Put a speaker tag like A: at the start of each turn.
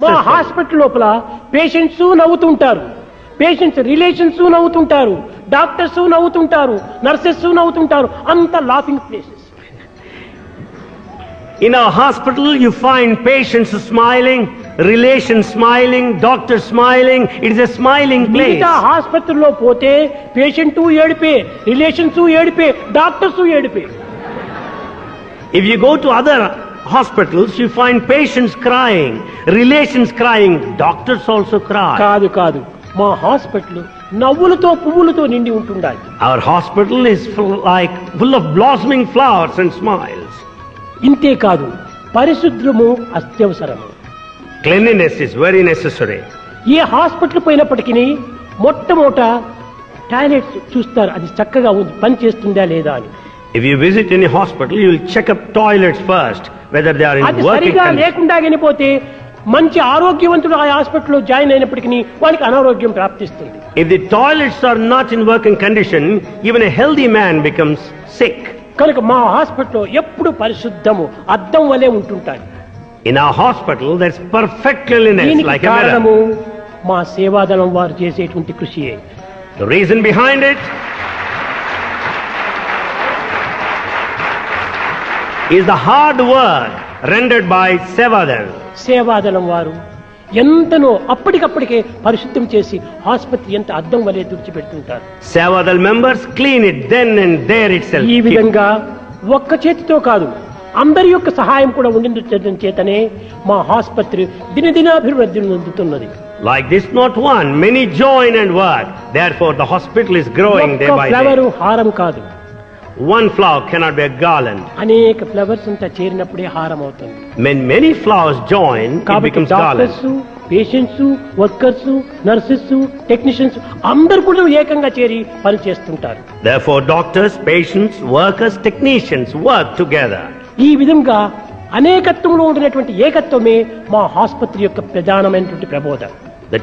A: మా హాస్పిటల్ లోపల పేషెంట్స్ నవ్వుతుంటారు, పేషెంట్స్ రిలేషన్స్ నవ్వుతుంటారు, డాక్టర్స్ నవ్వుతుంటారు, నర్సెస్ నవ్వుతుంటారు, అంత laughing places.
B: In our hospital, you find patients smiling, relations smiling, doctors smiling. It is a smiling place.
A: మిగతా హాస్పిటల్లో పోతే పేషెంట్ ఏడిపే, రిలేషన్స్ ఏడిపే, డాక్టర్స్ ఏడిపే.
B: If you go to other hospitals, you find patients crying, relations crying, doctors also cry.
A: కాదు కాదు, మా hospital నవ్వులతో పువ్వులతో నిండి ఉంటుండాలి.
B: Our hospital is full of blossoming flowers and smiles.
A: ఇంతే కాదు, పరిశుద్ధము అత్యవసరము.
B: Cleanliness is very necessary.
A: ఏ హాస్పిటల్ పోయినప్పటికీ మొట్టమొదట టాయిలెట్స్ చూస్తారు, అది చక్కగా ఉంది, పని చేస్తుందా లేదా అని.
B: If you visit any hospital, you will check up toilets first, whether they are in
A: అది
B: working
A: సరిగా
B: condition.
A: లేకుండా పోతే మంచి ఆరోగ్యవంతుడు ఆ హాస్పిటల్లో జాయిన్ అయినప్పటికీ వానికి అనారోగ్యం ప్రాప్తిస్తుంది.
B: If the toilets are not in working condition, even a healthy man becomes sick.
A: కనుక మా హాస్పిటల్లో ఎప్పుడు పరిశుద్ధము అద్దం వలె ఉంటుంటాయి.
B: In our hospital, there's perfect cleanliness
A: దీనికి
B: like a
A: కారణము
B: mirror.
A: మా సేవాదళం వారు చేసేటువంటి కృషియే.
B: The reason behind it is the hard work rendered by Sevadal.
A: సేవాదళం వారు ఎంతనో అప్పటికప్పటికే పరిశుద్ధం చేసి ఆసుపత్రి ఎంత అద్దం వలె తుడిచిపెడుతుంటారు.
B: Sevadal members clean it then and there itself.
A: ఈ విధంగా ఒక్క చేతితో కాదు, అందరి యొక్క సహాయం కూడా ఉండిన చేతనే మా ఆసుపత్రి దినదినాభివృద్ధి చెందుతున్నది.
B: Like this, not one, many join and work. Therefore, the hospital is growing day
A: ఒక్క
B: by
A: ఫ్లవరు
B: day.
A: హారం కాదు,
B: One flower cannot be a garland.
A: అనేక ఫ్లవర్స్ అంతా చేరినప్పుడే హారం అవుతుంది.
B: When many flowers join, it
A: కాబట్టి
B: becomes garland.
A: Doctors, patients, workers, nurses, technicians అందరు కూడా ఏకంగా చేరి పని చేస్తుంటారు.
B: Therefore, doctors, patients, workers, technicians work together.
A: ఈ విధంగా అనేకత్వంలో ఉండినటువంటి ఏకత్వమే మా ఆసుపత్రి యొక్క ప్రధానమైనటువంటి ప్రబోధ.
B: The